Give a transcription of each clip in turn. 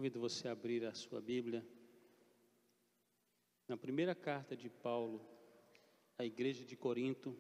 Convido você a abrir a sua Bíblia na primeira carta de Paulo à igreja de Corinto.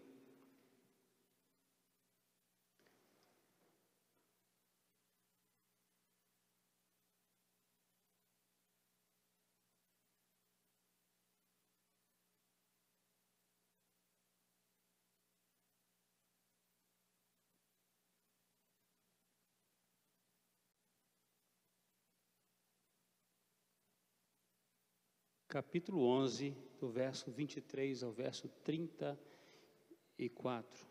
Capítulo 11, do verso 23 ao verso 34.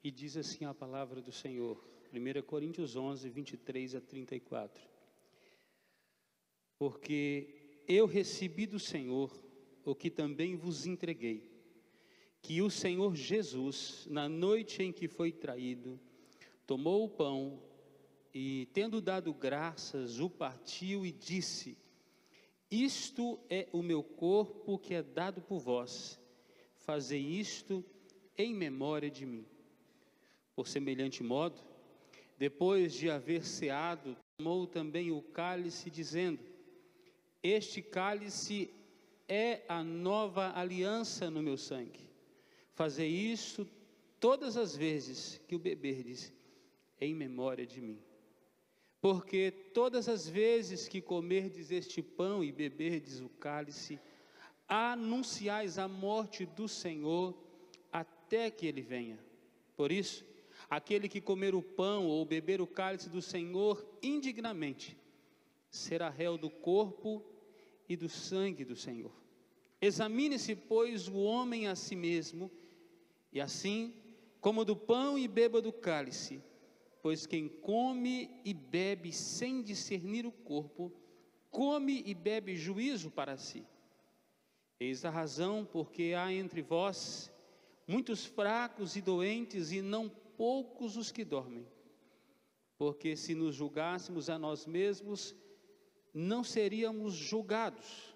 E diz assim a palavra do Senhor, 1 Coríntios 11, 23 a 34. Porque eu recebi do Senhor o que também vos entreguei, que o Senhor Jesus, na noite em que foi traído, tomou o pão e, tendo dado graças, o partiu e disse: isto é o meu corpo que é dado por vós, fazei isto em memória de mim. Por semelhante modo, depois de haver ceado, tomou também o cálice, dizendo: este cálice é a nova aliança no meu sangue. Fazei isso todas as vezes que o beberdes, em memória de mim. Porque todas as vezes que comerdes este pão e beberdes o cálice, anunciais a morte do Senhor até que ele venha. Por isso, aquele que comer o pão ou beber o cálice do Senhor indignamente, será réu do corpo e do sangue do Senhor. Examine-se, pois, o homem a si mesmo, e assim, como do pão e beba do cálice, pois quem come e bebe sem discernir o corpo, come e bebe juízo para si. Eis a razão porque há entre vós muitos fracos e doentes, e não poucos os que dormem. Porque se nos julgássemos a nós mesmos, não seríamos julgados.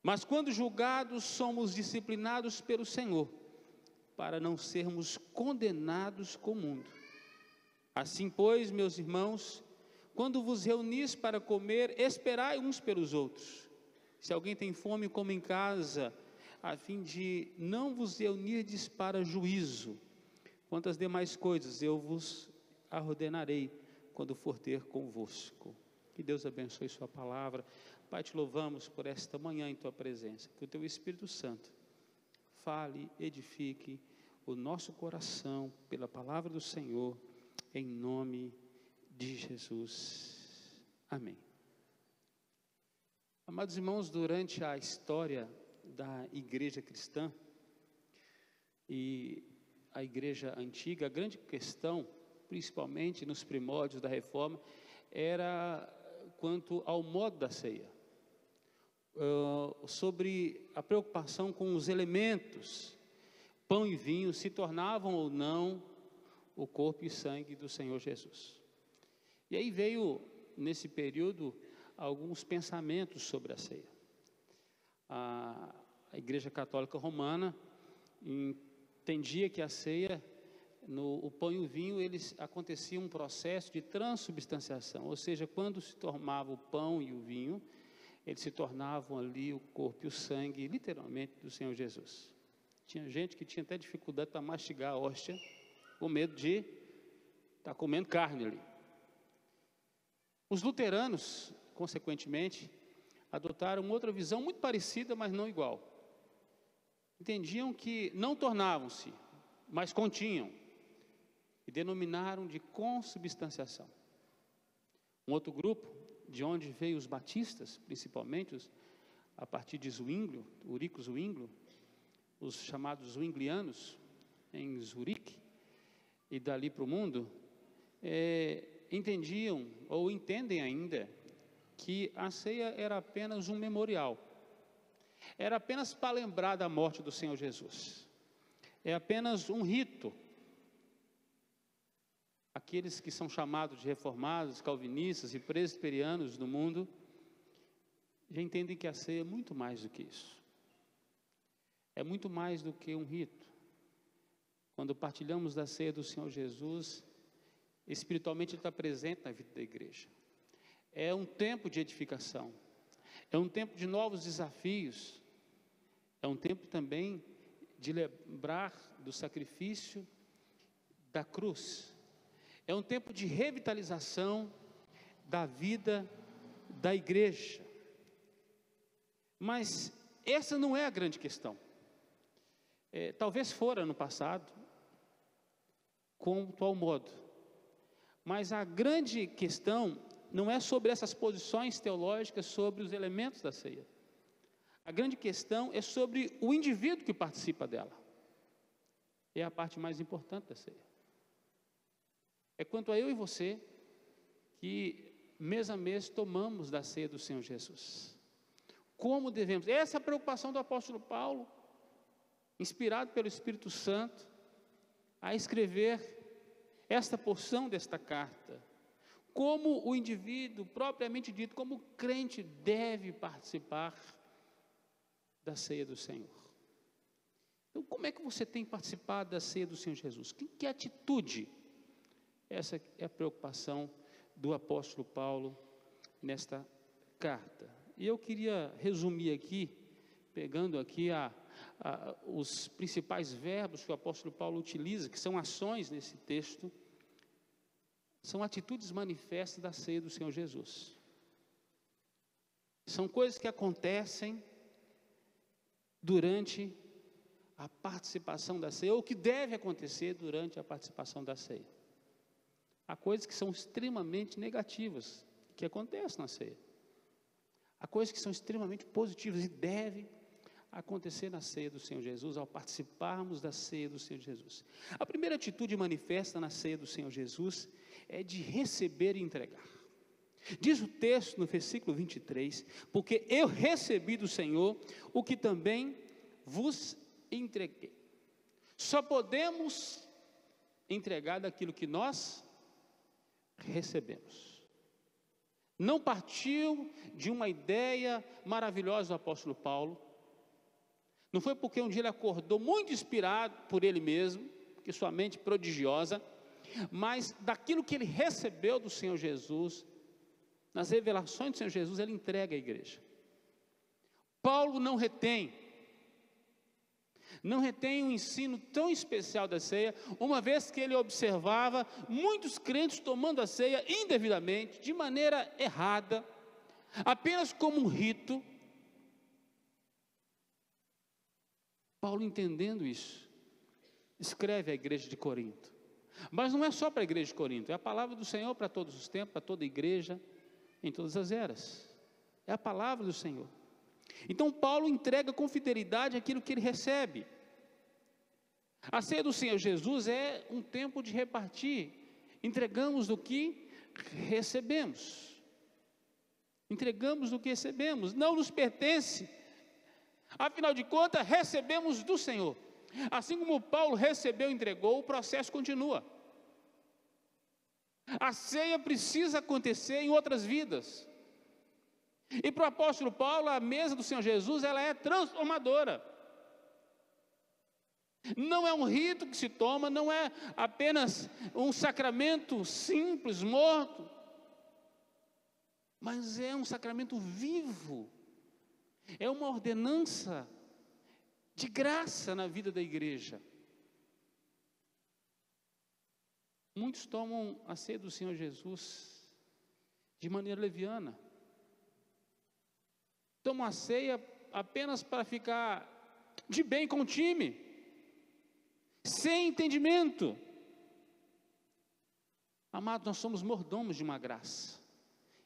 Mas quando julgados, somos disciplinados pelo Senhor, para não sermos condenados com o mundo. Assim, pois, meus irmãos, quando vos reunis para comer, esperai uns pelos outros. Se alguém tem fome, coma em casa, a fim de não vos reunirdes para juízo. Quanto às demais coisas, eu vos ordenarei quando for ter convosco. Que Deus abençoe sua palavra. Pai, te louvamos por esta manhã em tua presença. Que o teu Espírito Santo fale, edifique o nosso coração pela palavra do Senhor, em nome de Jesus. Amém. Amados irmãos, durante a história da igreja cristã e a igreja antiga, a grande questão, principalmente nos primórdios da reforma, era quanto ao modo da ceia, sobre a preocupação com os elementos. Pão e vinho se tornavam ou não o corpo e sangue do Senhor Jesus. E aí veio, nesse período, alguns pensamentos sobre a ceia. A Igreja Católica Romana entendia que a ceia, o pão e o vinho, eles aconteciam um processo de transubstanciação, ou seja, quando se tomava o pão e o vinho, eles se tornavam ali o corpo e o sangue, literalmente, do Senhor Jesus. Tinha gente que tinha até dificuldade para mastigar a hóstia, com medo de estar comendo carne ali. Os luteranos, consequentemente, adotaram uma outra visão muito parecida, mas não igual. Entendiam que não tornavam-se, mas continham, e denominaram de consubstanciação. Um outro grupo, de onde veio os batistas, principalmente a partir de Zwinglio, Ulrico Zwinglio, os chamados zwinglianos, em Zurique, e dali para o mundo, entendiam, ou entendem ainda, que a ceia era apenas um memorial, era apenas para lembrar da morte do Senhor Jesus, é apenas um rito. Aqueles que são chamados de reformados, calvinistas e presbiterianos do mundo, já entendem que a ceia é muito mais do que isso. é muito mais do que um rito. Quando partilhamos da ceia do Senhor Jesus, espiritualmente Ele está presente na vida da igreja. É um tempo de edificação, é um tempo de novos desafios, é um tempo também de lembrar do sacrifício da cruz, é um tempo de revitalização da vida da igreja. Mas essa não é a grande questão. Talvez fora no passado, com tal modo, mas a grande questão não é sobre essas posições teológicas sobre os elementos da ceia. A grande questão é sobre o indivíduo que participa dela. É a parte mais importante da ceia. É quanto a eu e você, que mês a mês tomamos da ceia do Senhor Jesus. Como devemos? Essa é a preocupação do apóstolo Paulo, inspirado pelo Espírito Santo, a escrever esta porção desta carta. Como o indivíduo, propriamente dito, como o crente deve participar da ceia do Senhor. Então, como é que você tem participado da ceia do Senhor Jesus? Que atitude? Essa é a preocupação do apóstolo Paulo nesta carta. E eu queria resumir aqui, pegando aqui os principais verbos que o apóstolo Paulo utiliza, que são ações nesse texto, são atitudes manifestas da ceia do Senhor Jesus. São coisas que acontecem durante a participação da ceia, ou que deve acontecer durante a participação da ceia. Há coisas que são extremamente negativas, que acontecem na ceia. Há coisas que são extremamente positivas e devem acontecer na ceia do Senhor Jesus, ao participarmos da ceia do Senhor Jesus. A primeira atitude manifesta na ceia do Senhor Jesus é de receber e entregar. Diz o texto no versículo 23, porque eu recebi do Senhor o que também vos entreguei. Só podemos entregar daquilo que nós recebemos. Não partiu de uma ideia maravilhosa do apóstolo Paulo. Não foi porque um dia ele acordou muito inspirado por ele mesmo, que sua mente prodigiosa, mas daquilo que ele recebeu do Senhor Jesus, nas revelações do Senhor Jesus, ele entrega à igreja. Paulo não retém um ensino tão especial da ceia, uma vez que ele observava muitos crentes tomando a ceia indevidamente, de maneira errada, apenas como um rito. Paulo, entendendo isso, escreve à igreja de Corinto. Mas não é só para a igreja de Corinto, é a palavra do Senhor para todos os tempos, para toda a igreja, em todas as eras. É a palavra do Senhor. Então Paulo entrega com fidelidade aquilo que ele recebe. A ceia do Senhor Jesus é um tempo de repartir. Entregamos do que recebemos. Entregamos do que recebemos. Não nos pertence. Afinal de contas, recebemos do Senhor. Assim como Paulo recebeu e entregou, o processo continua. A ceia precisa acontecer em outras vidas. E para o apóstolo Paulo, a mesa do Senhor Jesus, ela é transformadora. Não é um rito que se toma, não é apenas um sacramento simples, morto, mas é um sacramento vivo. É uma ordenança de graça na vida da igreja. Muitos tomam a ceia do Senhor Jesus de maneira leviana. Tomam a ceia apenas para ficar de bem com o time, sem entendimento. Amados, nós somos mordomos de uma graça,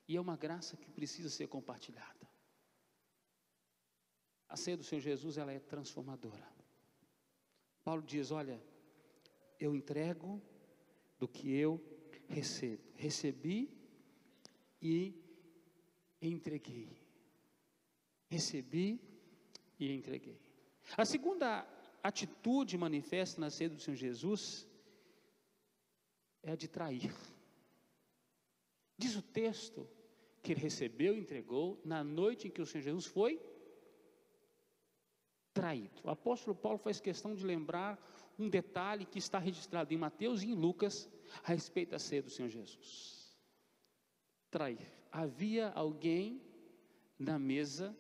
e é uma graça que precisa ser compartilhada. A ceia do Senhor Jesus, ela é transformadora. Paulo diz, olha, eu entrego do que eu recebo. Recebi e entreguei. Recebi e entreguei. A segunda atitude manifesta na ceia do Senhor Jesus é a de trair. Diz o texto que ele recebeu e entregou na noite em que o Senhor Jesus foi traído. O apóstolo Paulo faz questão de lembrar um detalhe que está registrado em Mateus e em Lucas a respeito da ceia do Senhor Jesus. Trair. Havia alguém na mesa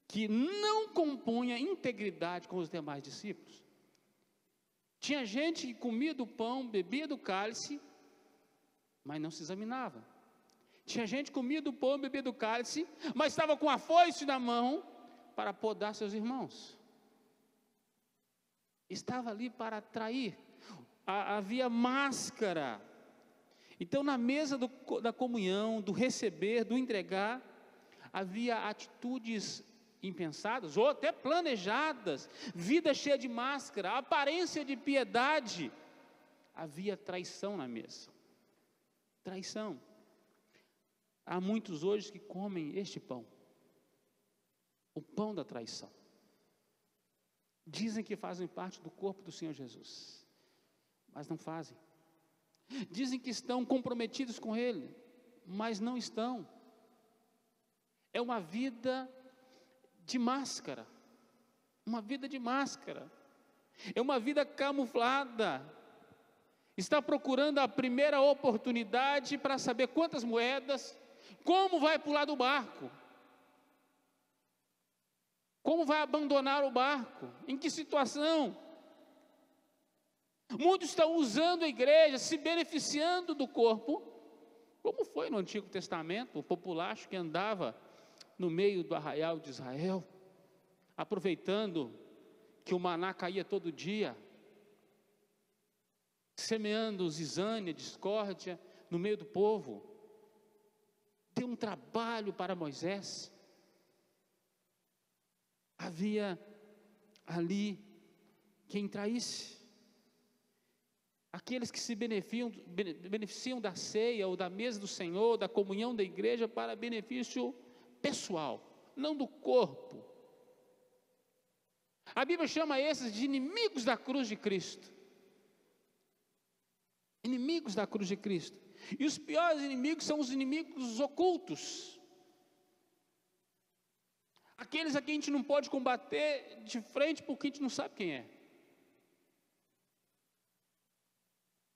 que não compunha integridade com os demais discípulos. Tinha gente que comia do pão, bebia do cálice, mas não se examinava. Tinha gente que comia do pão, bebia do cálice, mas estava com a foice na mão para podar seus irmãos. Estava ali para trair. Havia máscara. Então, na mesa da comunhão, do receber, do entregar, havia atitudes impensadas ou até planejadas, vida cheia de máscara, aparência de piedade. Havia traição na mesa. Traição. Há muitos hoje que comem este pão, o pão da traição. Dizem que fazem parte do corpo do Senhor Jesus, mas não fazem. Dizem que estão comprometidos com Ele, mas não estão. É uma vida de máscara, uma vida de máscara, é uma vida camuflada. Está procurando a primeira oportunidade para saber quantas moedas, como vai pular do barco, como vai abandonar o barco, em que situação. Muitos estão usando a igreja, se beneficiando do corpo, como foi no Antigo Testamento, o populacho que andava no meio do arraial de Israel, aproveitando que o maná caía todo dia, semeando zizânia, discórdia no meio do povo. Deu um trabalho para Moisés. Havia ali quem traísse. Aqueles que se beneficiam da ceia ou da mesa do Senhor, da comunhão da igreja para benefício pessoal, não do corpo. A Bíblia chama esses de inimigos da cruz de Cristo. Inimigos da cruz de Cristo. E os piores inimigos são os inimigos ocultos. Aqueles a quem a gente não pode combater de frente porque a gente não sabe quem é.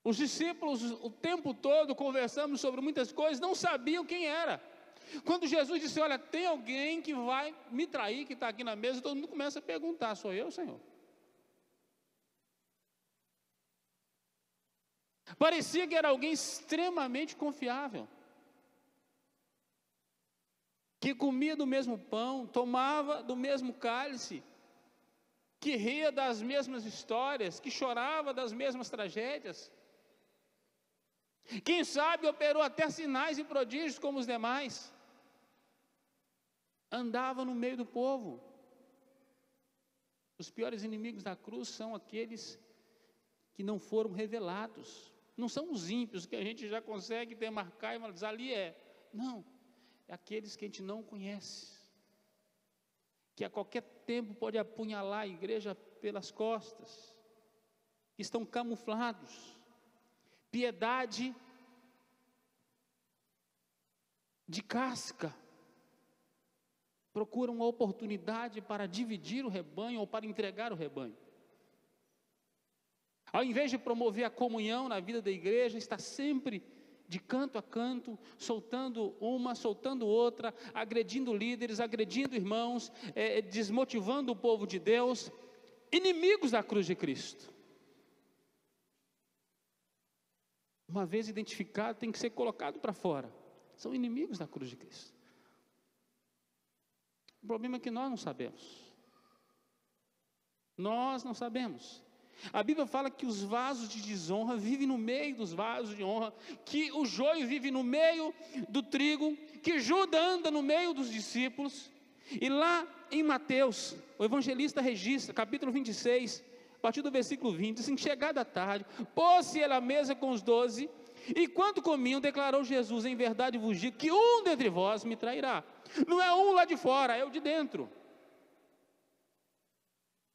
Os discípulos, o tempo todo, conversamos sobre muitas coisas, não sabiam quem era. Quando Jesus disse, olha, tem alguém que vai me trair, que está aqui na mesa, todo mundo começa a perguntar, sou eu, Senhor? Parecia que era alguém extremamente confiável, que comia do mesmo pão, tomava do mesmo cálice, que ria das mesmas histórias, que chorava das mesmas tragédias. Quem sabe operou até sinais e prodígios como os demais. Andava no meio do povo. Os piores inimigos da cruz são aqueles que não foram revelados. Não são os ímpios que a gente já consegue demarcar e dizer, ali é. Não, é aqueles que a gente não conhece, que a qualquer tempo pode apunhalar a igreja pelas costas, que estão camuflados. Piedade de casca. Procuram uma oportunidade para dividir o rebanho ou para entregar o rebanho. Ao invés de promover a comunhão na vida da igreja, está sempre de canto a canto, soltando uma, soltando outra, agredindo líderes, agredindo irmãos, desmotivando o povo de Deus, inimigos da cruz de Cristo. Uma vez identificado, tem que ser colocado para fora. São inimigos da cruz de Cristo. O problema é que nós não sabemos. Nós não sabemos. A Bíblia fala que os vasos de desonra vivem no meio dos vasos de honra, que o joio vive no meio do trigo, que Judas anda no meio dos discípulos. E lá em Mateus, o evangelista registra, capítulo 26, a partir do versículo 20, assim, chegada a tarde, pôs-se ele à mesa com os 12, e quando comiam, declarou Jesus, em verdade vos digo, que um dentre vós me trairá. Não é um lá de fora, é o de dentro.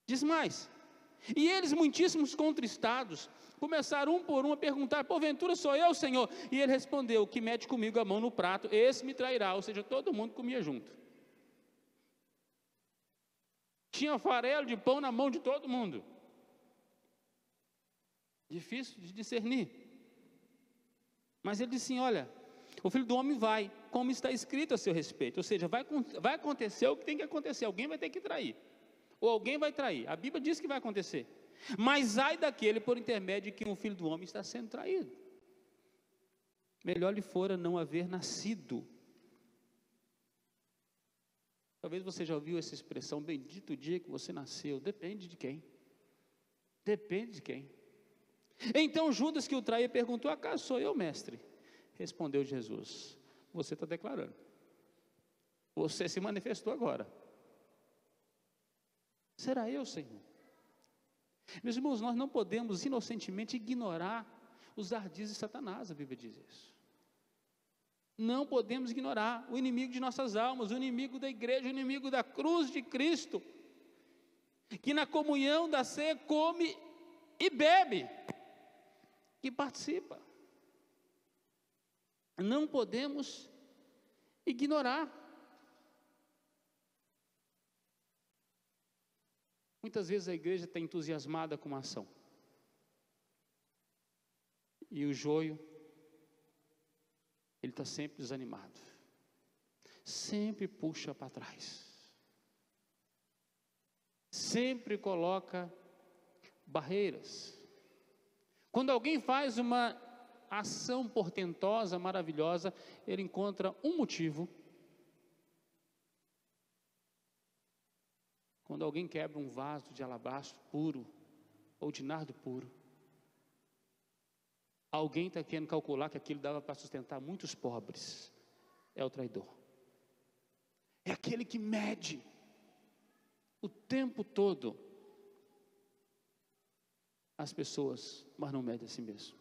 Diz mais, e eles muitíssimos contristados, começaram um por um a perguntar, porventura sou eu, Senhor? E ele respondeu, o que mete comigo a mão no prato, esse me trairá. Ou seja, todo mundo comia junto. Tinha farelo de pão na mão de todo mundo. Difícil de discernir. Mas ele disse assim: olha, o Filho do Homem vai, como está escrito a seu respeito. Ou seja, vai acontecer o que tem que acontecer. Alguém vai ter que trair. Ou alguém vai trair. A Bíblia diz que vai acontecer. Mas ai daquele por intermédio de que o Filho do Homem está sendo traído. Melhor lhe fora não haver nascido. Talvez você já ouviu essa expressão: bendito o dia que você nasceu. Depende de quem. Depende de quem. Então Judas, que o traía, perguntou: acaso sou eu, mestre? Respondeu Jesus: você está declarando. Você se manifestou agora. Será eu, Senhor? Meus irmãos, nós não podemos inocentemente ignorar os ardis de Satanás, a Bíblia diz isso. Não podemos ignorar o inimigo de nossas almas, o inimigo da igreja, o inimigo da cruz de Cristo, que na comunhão da ceia come e bebe, que participa. Não podemos ignorar. Muitas vezes a igreja está entusiasmada com uma ação, e o joio, ele está sempre desanimado, sempre puxa para trás, sempre coloca barreiras. Quando alguém faz uma ação portentosa, maravilhosa, ele encontra um motivo. Quando alguém quebra um vaso de alabastro puro, ou de nardo puro, alguém está querendo calcular que aquilo dava para sustentar muitos pobres. É o traidor. É aquele que mede o tempo todo as pessoas, mas não mede a si mesmo.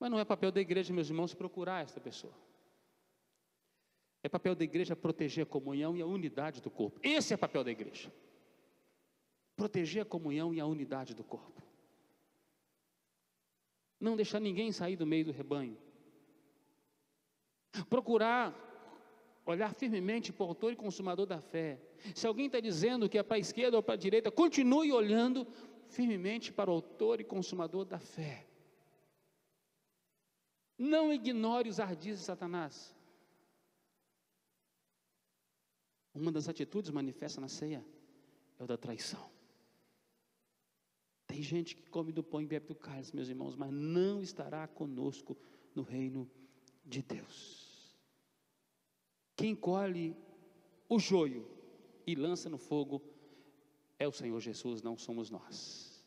Mas não é papel da igreja, meus irmãos, procurar esta pessoa. É papel da igreja proteger a comunhão e a unidade do corpo. Esse é o papel da igreja. Proteger a comunhão e a unidade do corpo. Não deixar ninguém sair do meio do rebanho. Procurar olhar firmemente para o autor e consumador da fé. Se alguém está dizendo que é para a esquerda ou para a direita, continue olhando firmemente para o autor e consumador da fé. Não ignore os ardis de Satanás. Uma das atitudes manifesta na ceia é o da traição. Tem gente que come do pão e bebe do cálice, meus irmãos, mas não estará conosco no reino de Deus. Quem colhe o joio e lança no fogo é o Senhor Jesus, não somos nós.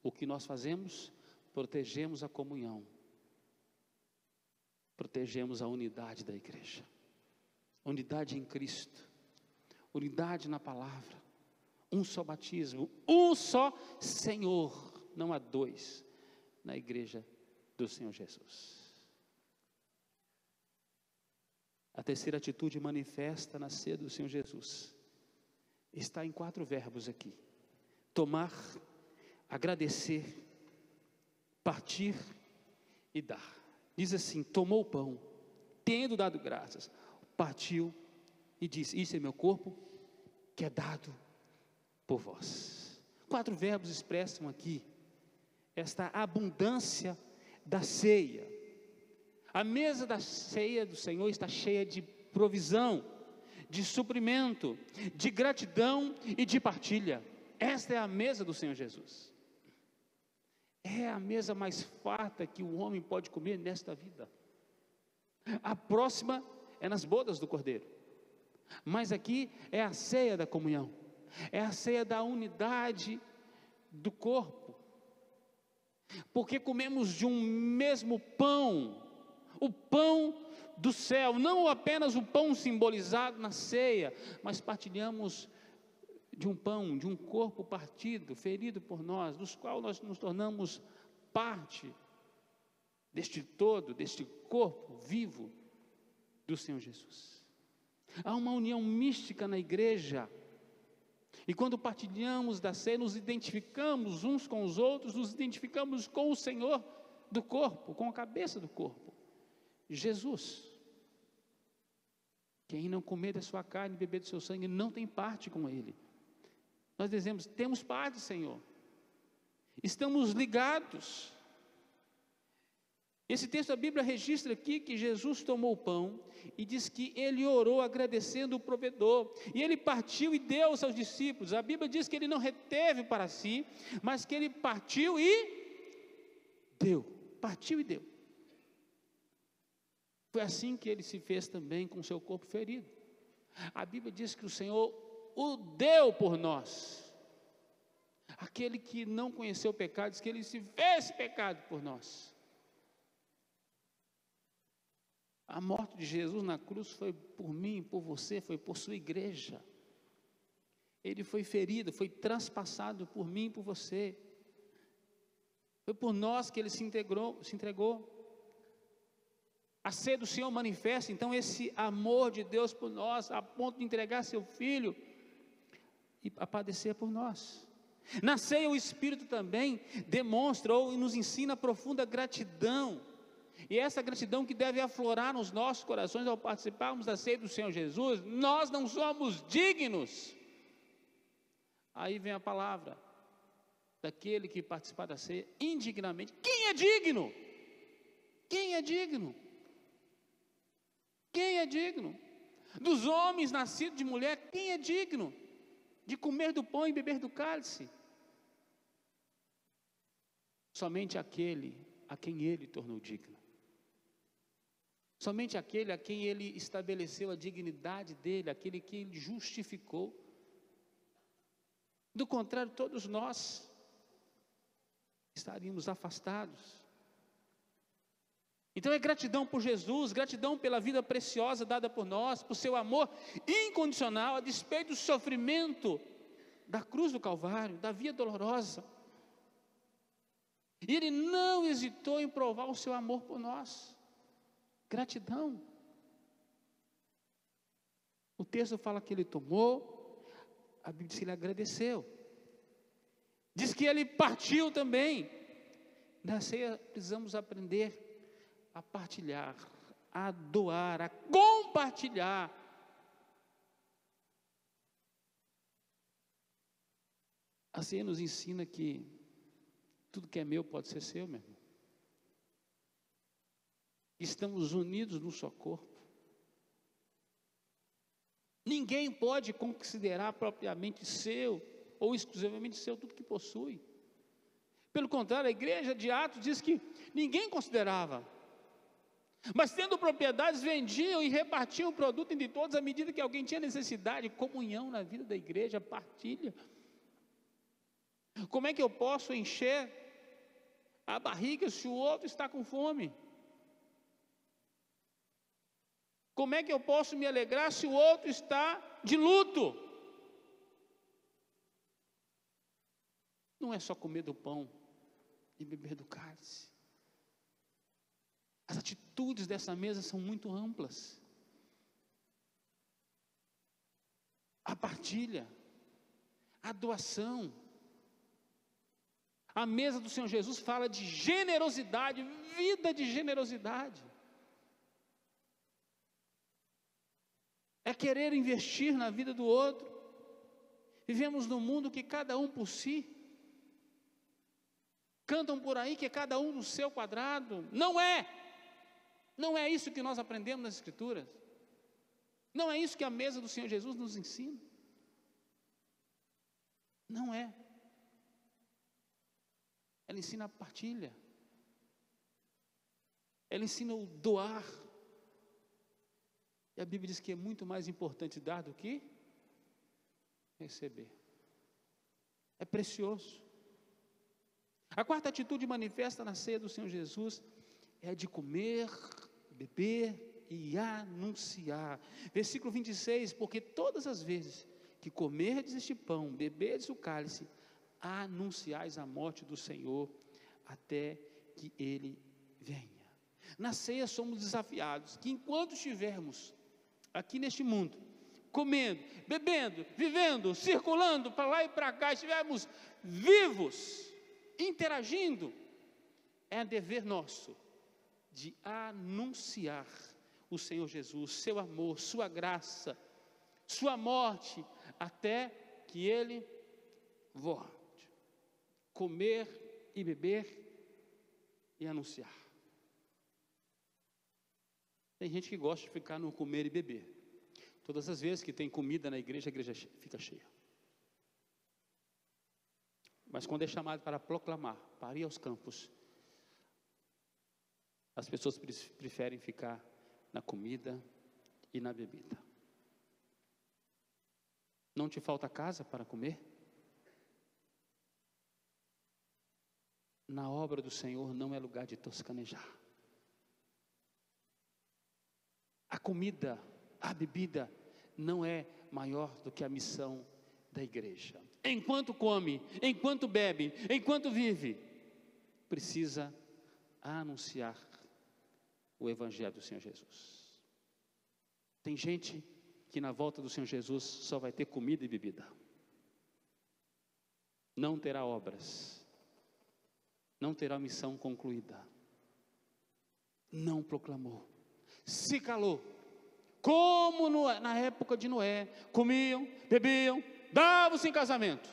O que nós fazemos? Protegemos a comunhão, protegemos a unidade da igreja, unidade em Cristo, unidade na palavra, um só batismo, um só Senhor, não há dois na igreja do Senhor Jesus. A terceira atitude manifesta na ceia do Senhor Jesus está em 4 verbos aqui: tomar, agradecer, partir e dar. Diz assim: tomou o pão, tendo dado graças, partiu e disse: isso é meu corpo, que é dado por vós. 4 verbos expressam aqui esta abundância da ceia. A mesa da ceia do Senhor está cheia de provisão, de suprimento, de gratidão e de partilha. Esta é a mesa do Senhor Jesus. É a mesa mais farta que o homem pode comer nesta vida. A próxima é nas bodas do Cordeiro, mas aqui é a ceia da comunhão, é a ceia da unidade do corpo, porque comemos de um mesmo pão, o pão do céu, não apenas o pão simbolizado na ceia, mas partilhamos de um pão, de um corpo partido, ferido por nós, dos quais nós nos tornamos parte deste todo, deste corpo vivo do Senhor Jesus. Há uma união mística na igreja, e quando partilhamos da ceia, nos identificamos uns com os outros, nos identificamos com o Senhor do corpo, com a cabeça do corpo, Jesus. Quem não comer da sua carne e beber do seu sangue não tem parte com ele. Nós dizemos, temos parte, Senhor. Estamos ligados. Esse texto da Bíblia registra aqui que Jesus tomou o pão e diz que ele orou agradecendo o provedor. E ele partiu e deu aos seus discípulos. A Bíblia diz que ele não reteve para si, mas que ele partiu e deu. Partiu e deu. Foi assim que ele se fez também com o seu corpo ferido. A Bíblia diz que o Senhor o deu por nós. Aquele que não conheceu o pecado, diz que ele se fez pecado por nós. A morte de Jesus na cruz foi por mim, por você, foi por sua igreja. Ele foi ferido, foi transpassado por mim e por você. Foi por nós que ele se entregou. A ceia do Senhor manifesta, então, esse amor de Deus por nós, a ponto de entregar seu Filho e a padecer por nós. Na ceia, o Espírito também demonstra ou nos ensina profunda gratidão. E essa gratidão que deve aflorar nos nossos corações ao participarmos da ceia do Senhor Jesus. Nós não somos dignos. Aí vem a palavra daquele que participar da ceia indignamente. Quem é digno? Quem é digno? Quem é digno? Dos homens nascidos de mulher, quem é digno de comer do pão e beber do cálice? Somente aquele a quem ele tornou digno. Somente aquele a quem ele estabeleceu a dignidade dele, aquele que ele justificou. Do contrário, todos nós estaríamos afastados. Então é gratidão por Jesus, gratidão pela vida preciosa dada por nós, por seu amor incondicional, a despeito do sofrimento da cruz do Calvário, da via dolorosa. E ele não hesitou em provar o seu amor por nós. Gratidão. O texto fala que ele tomou, a Bíblia diz que ele agradeceu. Diz que ele partiu também. Na ceia precisamos aprender a partilhar, a doar, a compartilhar. A ceia nos ensina que tudo que é meu pode ser seu, meu irmão. Estamos unidos num só corpo. Ninguém pode considerar propriamente seu, ou exclusivamente seu, tudo que possui. Pelo contrário, a igreja de Atos diz que ninguém considerava. Mas tendo propriedades, vendiam e repartiam o produto entre todos, à medida que alguém tinha necessidade. Comunhão na vida da igreja, partilha. Como é que eu posso encher a barriga se o outro está com fome? Como é que eu posso me alegrar se o outro está de luto? Não é só comer do pão e beber do cálice. As atitudes dessa mesa são muito amplas. A partilha, a doação. A mesa do Senhor Jesus fala de generosidade, vida de generosidade. É querer investir na vida do outro. Vivemos num mundo que cada um por si. Cantam por aí que é cada um no seu quadrado. Não é. Não é isso que nós aprendemos nas Escrituras. Não é isso que a mesa do Senhor Jesus nos ensina. Não é. Ela ensina a partilha. Ela ensina o doar. E a Bíblia diz que é muito mais importante dar do que receber. É precioso. A quarta atitude manifesta na ceia do Senhor Jesus é a de comer, beber e anunciar. Versículo 26, porque todas as vezes que comerdes este pão, beberdes o cálice, anunciais a morte do Senhor até que Ele venha. Na ceia somos desafiados que enquanto estivermos aqui neste mundo, comendo, bebendo, vivendo, circulando para lá e para cá, estivermos vivos, interagindo, é dever nosso de anunciar o Senhor Jesus, seu amor, sua graça, sua morte, até que Ele volte. Comer e beber e anunciar. Tem gente que gosta de ficar no comer e beber. Todas as vezes que tem comida na igreja, a igreja fica cheia. Mas quando é chamado para proclamar, para ir aos campos, as pessoas preferem ficar na comida e na bebida. Não te falta casa para comer? Na obra do Senhor não é lugar de toscanejar. A comida, a bebida não é maior do que a missão da igreja. Enquanto come, enquanto bebe, enquanto vive, precisa anunciar o Evangelho do Senhor Jesus. Tem gente que na volta do Senhor Jesus só vai ter comida e bebida. Não terá obras. Não terá missão concluída. Não proclamou. Se calou. Como na época de Noé, comiam, bebiam, davam-se em casamento.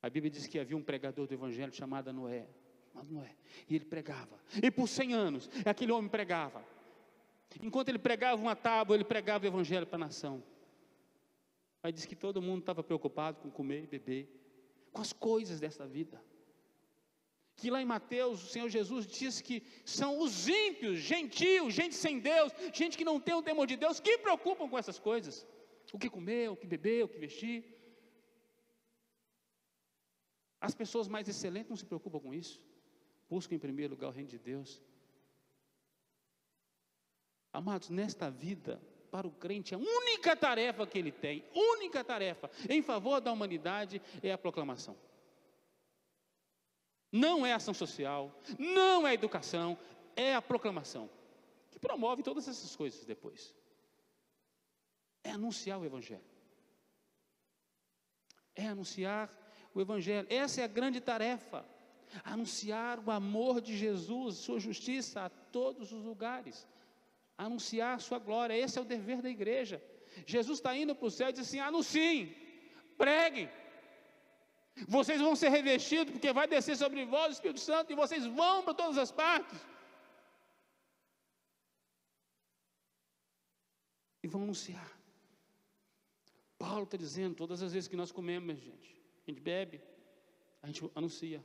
A Bíblia diz que havia um pregador do Evangelho chamado Noé, e ele pregava, e por 100 anos, aquele homem pregava. Enquanto ele pregava uma tábua, ele pregava o Evangelho para a nação. Aí diz que todo mundo estava preocupado com comer e beber, com as coisas dessa vida. Que lá em Mateus, o Senhor Jesus diz que são os ímpios, gentios, gente sem Deus, gente que não tem o temor de Deus, que preocupam com essas coisas. O que comer, o que beber, o que vestir. As pessoas mais excelentes não se preocupam com isso. Buscam em primeiro lugar o reino de Deus. Amados, nesta vida, para o crente, a única tarefa que ele tem, única tarefa em favor da humanidade é a proclamação. Não é ação social, não é educação, é a proclamação, que promove todas essas coisas depois. É anunciar o Evangelho. É anunciar o Evangelho. Essa é a grande tarefa. Anunciar o amor de Jesus, sua justiça a todos os lugares. Anunciar a sua glória. Esse é o dever da igreja. Jesus está indo para o céu e diz assim: anunciem, preguem. Vocês vão ser revestidos, porque vai descer sobre vós o Espírito Santo, e vocês vão para todas as partes. E vão anunciar. Paulo está dizendo, todas as vezes que nós comemos, a gente bebe, a gente anuncia.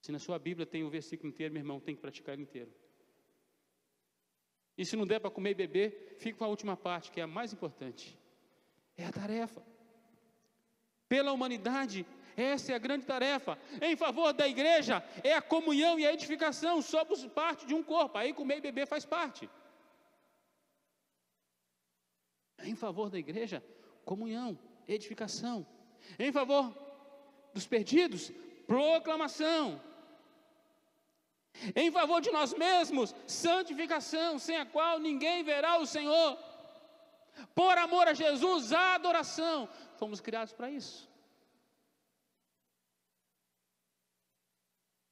Se na sua Bíblia tem o versículo inteiro, meu irmão, tem que praticar ele inteiro. E se não der para comer e beber, fica com a última parte, que é a mais importante. É a tarefa. Pela humanidade, essa é a grande tarefa. Em favor da igreja, é a comunhão e a edificação. Somos parte de um corpo, aí comer e beber faz parte. Em favor da igreja, comunhão, edificação. Em favor dos perdidos, proclamação. Em favor de nós mesmos, santificação, sem a qual ninguém verá o Senhor. Por amor a Jesus, a adoração. Fomos criados para isso.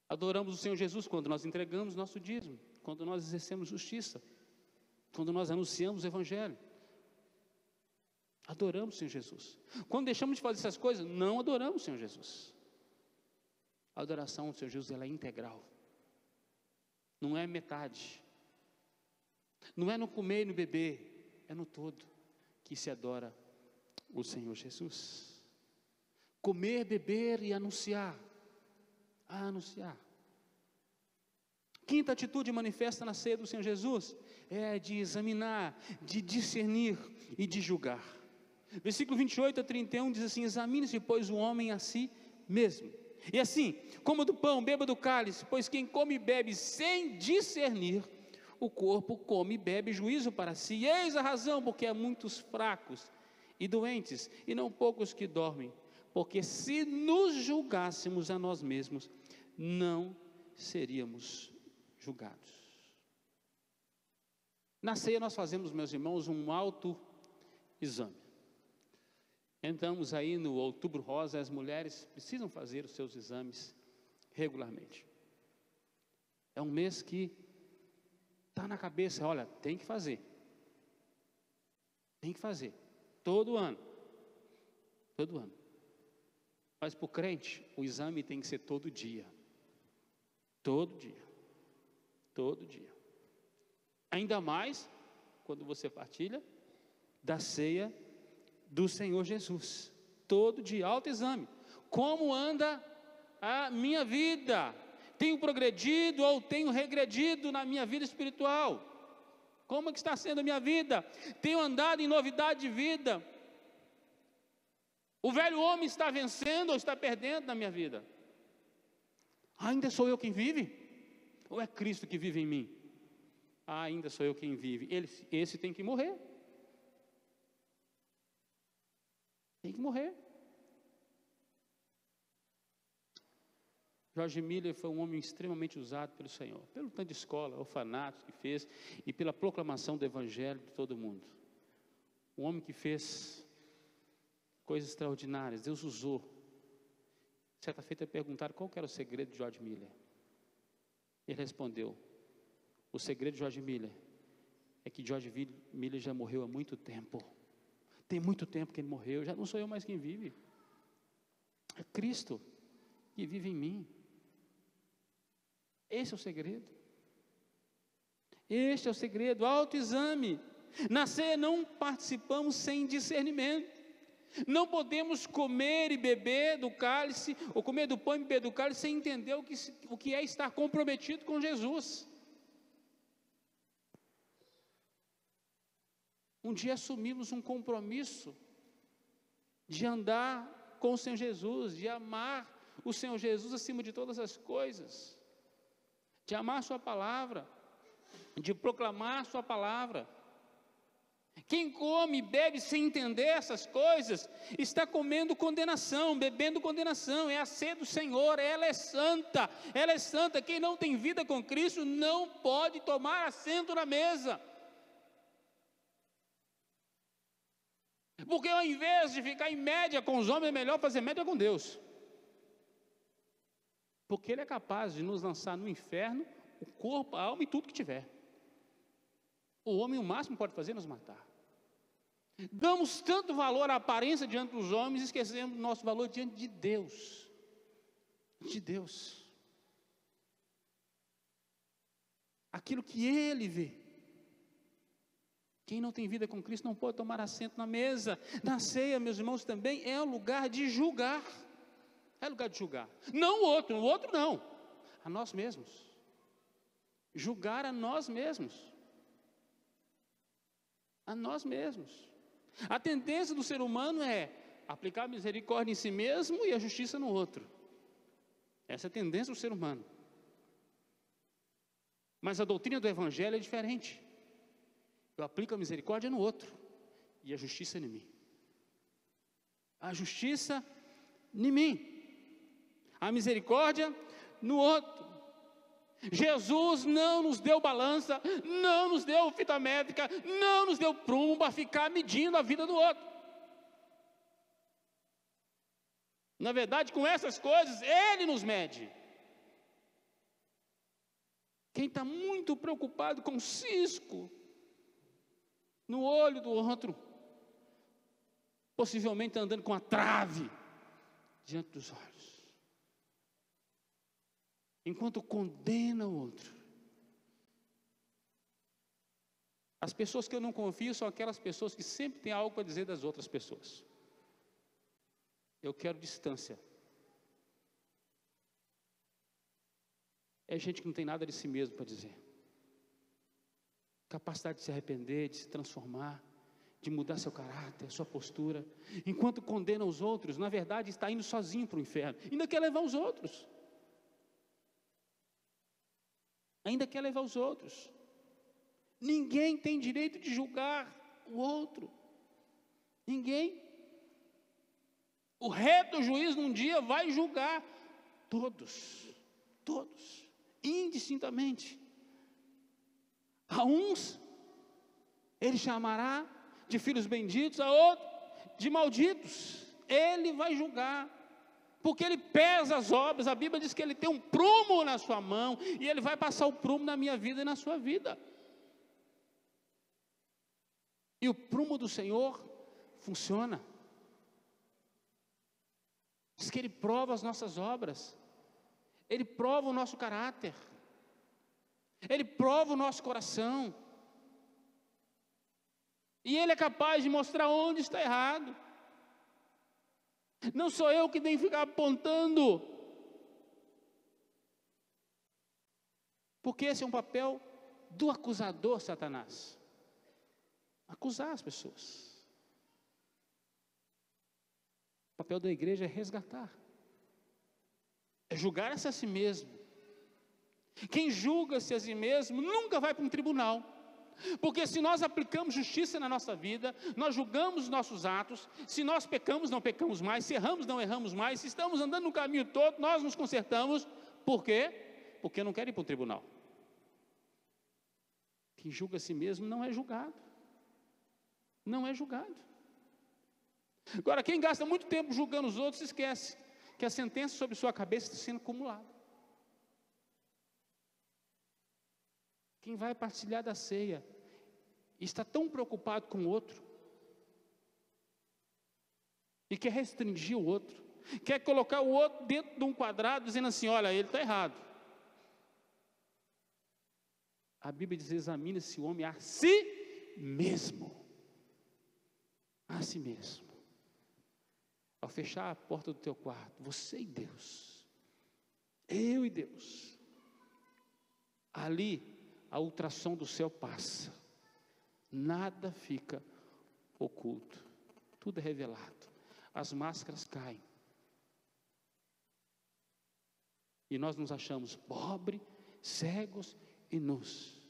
Adoramos o Senhor Jesus quando nós entregamos nosso dízimo, quando nós exercemos justiça, quando nós anunciamos o Evangelho. Adoramos o Senhor Jesus. Quando deixamos de fazer essas coisas, não adoramos o Senhor Jesus. A adoração do Senhor Jesus, ela é integral. Não é metade. Não é no comer e no beber, é no todo que se adora o Senhor Jesus. Comer, beber e anunciar. Anunciar. Quinta atitude manifesta na ceia do Senhor Jesus é de examinar, de discernir e de julgar. Versículo 28 a 31 diz assim: examine-se, pois, o homem a si mesmo. E assim, coma do pão, beba do cálice, pois quem come e bebe sem discernir, o corpo come e bebe juízo para si. E eis a razão, porque há muitos fracos e doentes, e não poucos que dormem. Porque se nos julgássemos a nós mesmos, não seríamos julgados. Na ceia nós fazemos, meus irmãos, um autoexame. Entramos aí no Outubro Rosa, as mulheres precisam fazer os seus exames regularmente. É um mês que está na cabeça, olha, tem que fazer. Tem que fazer. Todo ano. Todo ano. Mas para o crente, o exame tem que ser todo dia. Todo dia. Todo dia. Ainda mais quando você partilha da ceia do Senhor Jesus. Todo dia, autoexame. Como anda a minha vida? Tenho progredido ou tenho regredido na minha vida espiritual? Como é que está sendo a minha vida? Tenho andado em novidade de vida? O velho homem está vencendo ou está perdendo na minha vida? Ainda sou eu quem vive? Ou é Cristo que vive em mim? Ainda sou eu quem vive. Esse tem que morrer. Tem que morrer. George Miller foi um homem extremamente usado pelo Senhor, pelo tanto de escola, orfanatos que fez, e pela proclamação do Evangelho de todo mundo. Um homem que fez coisas extraordinárias. Deus usou. Certa feita perguntaram qual que era o segredo de George Miller. Ele respondeu: o segredo de George Miller é que George Miller já morreu há muito tempo. Tem muito tempo que ele morreu, já não sou eu mais quem vive. É Cristo que vive em mim. Esse é o segredo. Este é o segredo, autoexame. Na ceia não participamos sem discernimento. Não podemos comer e beber do cálice, ou comer do pão e beber do cálice, sem entender o que é estar comprometido com Jesus. Um dia assumimos um compromisso de andar com o Senhor Jesus, de amar o Senhor Jesus acima de todas as coisas, de amar a sua palavra, de proclamar a sua palavra. Quem come e bebe sem entender essas coisas, está comendo condenação, bebendo condenação. É a ceia do Senhor, ela é santa, ela é santa. Quem não tem vida com Cristo não pode tomar assento na mesa. Porque ao invés de ficar em média com os homens, é melhor fazer média com Deus. Porque Ele é capaz de nos lançar no inferno, o corpo, a alma e tudo que tiver. O homem, o máximo que pode fazer é nos matar. Damos tanto valor à aparência diante dos homens, esquecemos do nosso valor diante de Deus. De Deus. Aquilo que Ele vê. Quem não tem vida com Cristo não pode tomar assento na mesa. Na ceia, meus irmãos, também é um lugar de julgar. É lugar de julgar. Não o outro não. A nós mesmos. Julgar a nós mesmos. A nós mesmos. A tendência do ser humano é aplicar a misericórdia em si mesmo e a justiça no outro. Essa é a tendência do ser humano. Mas a doutrina do Evangelho é diferente. Eu aplico a misericórdia no outro e a justiça em mim. A justiça em mim. A misericórdia no outro. Jesus não nos deu balança, não nos deu fita métrica, não nos deu prumo para ficar medindo a vida do outro. Na verdade, com essas coisas, Ele nos mede. Quem está muito preocupado com o cisco no olho do outro, possivelmente está andando com a trave diante dos olhos. Enquanto condena o outro. As pessoas que eu não confio são aquelas pessoas que sempre têm algo para dizer das outras pessoas. Eu quero distância. É gente que não tem nada de si mesmo para dizer. Capacidade de se arrepender, de se transformar, de mudar seu caráter, sua postura. Enquanto condena os outros, na verdade está indo sozinho para o inferno. Ainda quer levar os outros. Ainda quer levar os outros. Ninguém tem direito de julgar o outro. Ninguém. O reto juiz num dia vai julgar todos, indistintamente. A uns Ele chamará de filhos benditos, a outros de malditos. Ele vai julgar porque Ele pesa as obras. A Bíblia diz que Ele tem um prumo na sua mão, e Ele vai passar o prumo na minha vida e na sua vida. E o prumo do Senhor funciona. Diz que Ele prova as nossas obras, Ele prova o nosso caráter, Ele prova o nosso coração, e Ele é capaz de mostrar onde está errado. Não sou eu que tenho que ficar apontando, porque esse é um papel do acusador, Satanás, acusar as pessoas. O papel da igreja é resgatar, é julgar-se a si mesmo. Quem julga-se a si mesmo nunca vai para um tribunal, porque se nós aplicamos justiça na nossa vida, nós julgamos os nossos atos, se nós pecamos, não pecamos mais, se erramos, não erramos mais, se estamos andando no caminho todo, nós nos consertamos. Por quê? Porque não quer ir para um tribunal. Quem julga a si mesmo não é julgado, não é julgado. Agora, quem gasta muito tempo julgando os outros, esquece que a sentença sobre sua cabeça está sendo acumulada. Quem vai partilhar da ceia e está tão preocupado com o outro, e quer restringir o outro, quer colocar o outro dentro de um quadrado, dizendo assim: olha, ele está errado. A Bíblia diz: examine esse homem a si mesmo. A si mesmo. Ao fechar a porta do teu quarto, você e Deus, eu e Deus, ali a ultrassom do céu passa, nada fica oculto, tudo é revelado, as máscaras caem, e nós nos achamos pobres, cegos e nus,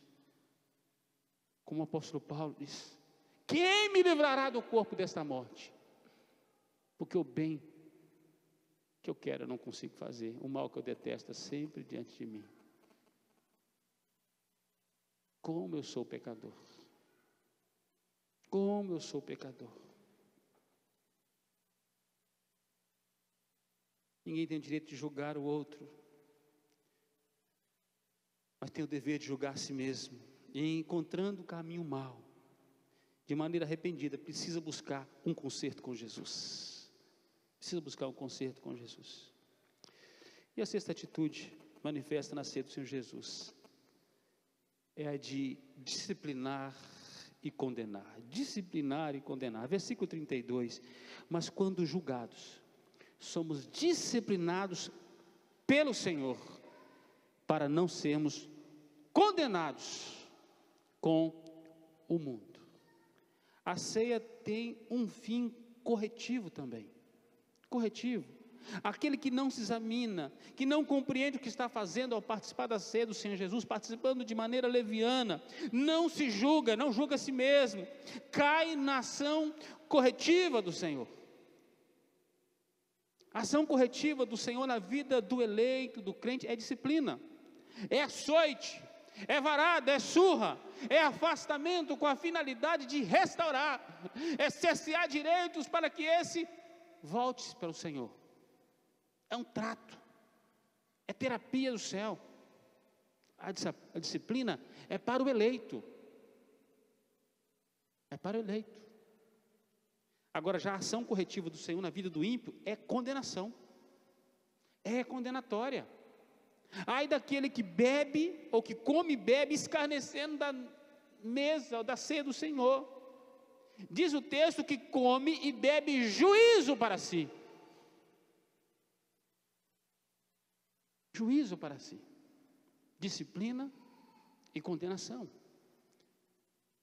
como o apóstolo Paulo diz: quem me livrará do corpo desta morte? Porque o bem que eu quero eu não consigo fazer, o mal que eu detesto é sempre diante de mim. Como eu sou pecador, como eu sou pecador. Ninguém tem o direito de julgar o outro, mas tem o dever de julgar a si mesmo, e encontrando o caminho mau, de maneira arrependida, precisa buscar um conserto com Jesus. Precisa buscar um conserto com Jesus. E a sexta atitude manifesta na ceia do Senhor Jesus é a de disciplinar e condenar. Disciplinar e condenar. Versículo 32. Mas quando julgados, somos disciplinados pelo Senhor, para não sermos condenados com o mundo. A ceia tem um fim corretivo também. Corretivo. Aquele que não se examina, que não compreende o que está fazendo ao participar da ceia do Senhor Jesus, participando de maneira leviana, não se julga, não julga a si mesmo, cai na ação corretiva do Senhor. A ação corretiva do Senhor na vida do eleito, do crente, é disciplina, é açoite, é varada, é surra, é afastamento com a finalidade de restaurar, é cercear direitos para que esse volte para o Senhor. É um trato, é terapia do céu. A disciplina é para o eleito, é para o eleito. Agora, já a ação corretiva do Senhor na vida do ímpio é condenação, é condenatória. Ai daquele que bebe, ou que come e bebe, escarnecendo da mesa, ou da ceia do Senhor. Diz o texto que come e bebe juízo para si. Juízo para si. Disciplina e condenação.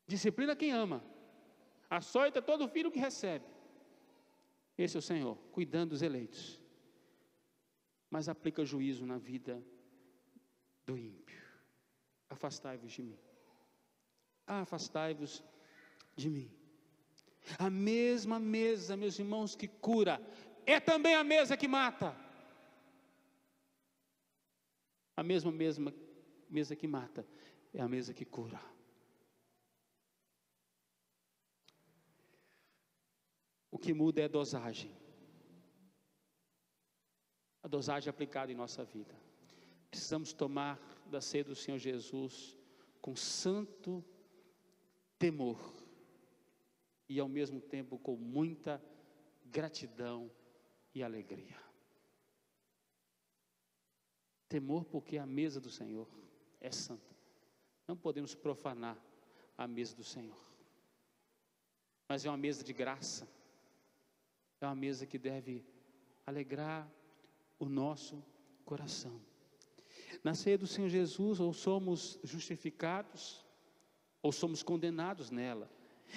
Disciplina quem ama. Açoita todo filho que recebe. Esse é o Senhor, cuidando dos eleitos. Mas aplica juízo na vida do ímpio. Afastai-vos de mim. Afastai-vos de mim. A mesma mesa, meus irmãos, que cura, é também a mesa que mata. A mesma mesa que mata é a mesa que cura. O que muda é a dosagem. dosagem aplicada em nossa vida. Precisamos tomar da ceia do Senhor Jesus com santo temor e ao mesmo tempo com muita gratidão e alegria. Temor porque a mesa do Senhor é santa. Não podemos profanar a mesa do Senhor. Mas é uma mesa de graça. É uma mesa que deve alegrar o nosso coração. Na ceia do Senhor Jesus, ou somos justificados, ou somos condenados nela.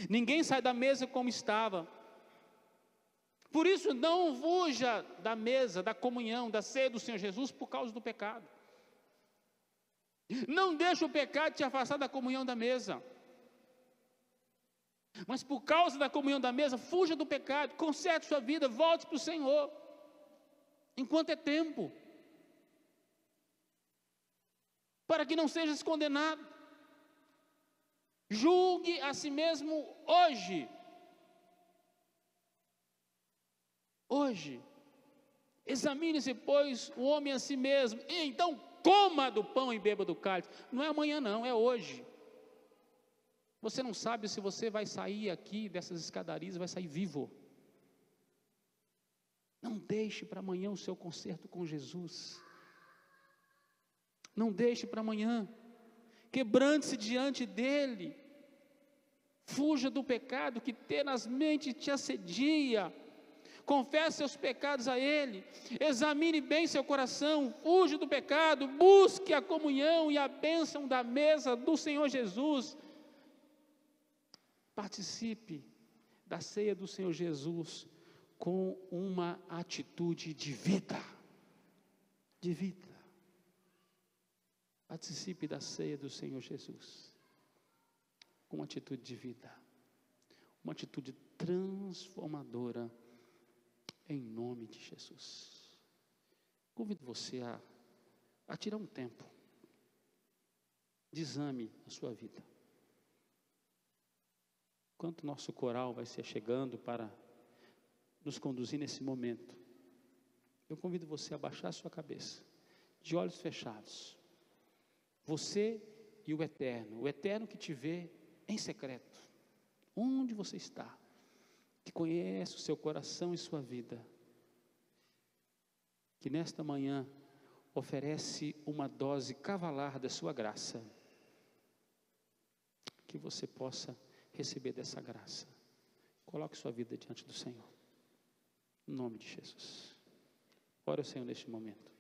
Ninguém sai da mesa como estava. Por isso não fuja da mesa, da comunhão, da ceia do Senhor Jesus por causa do pecado. Não deixe o pecado te afastar da comunhão da mesa. Mas por causa da comunhão da mesa, fuja do pecado, conserte sua vida, volte para o Senhor, enquanto é tempo, para que não sejas condenado. Julgue a si mesmo hoje. Hoje. Examine-se, pois, o homem a si mesmo, e então coma do pão e beba do cálice. Não é amanhã não, é hoje. Você não sabe se você vai sair aqui dessas escadarias, vai sair vivo. Não deixe para amanhã o seu concerto com Jesus. Não deixe para amanhã. Quebrante-se diante dele. Fuja do pecado que tenazmente te assedia. Confesse seus pecados a ele. Examine bem seu coração. Fuja do pecado. Busque a comunhão e a bênção da mesa do Senhor Jesus. Participe da ceia do Senhor Jesus com uma atitude de vida. De vida. Participe da ceia do Senhor Jesus com uma atitude de vida. Uma atitude transformadora em nome de Jesus. Convido você a tirar um tempo de exame na sua vida. Enquanto nosso coral vai se chegando para nos conduzir nesse momento, eu convido você a baixar a sua cabeça, de olhos fechados. Você e o Eterno que te vê em secreto, onde você está, que conhece o seu coração e sua vida, que nesta manhã oferece uma dose cavalar da sua graça, que você possa receber dessa graça. Coloque sua vida diante do Senhor, em nome de Jesus. Ore ao Senhor neste momento.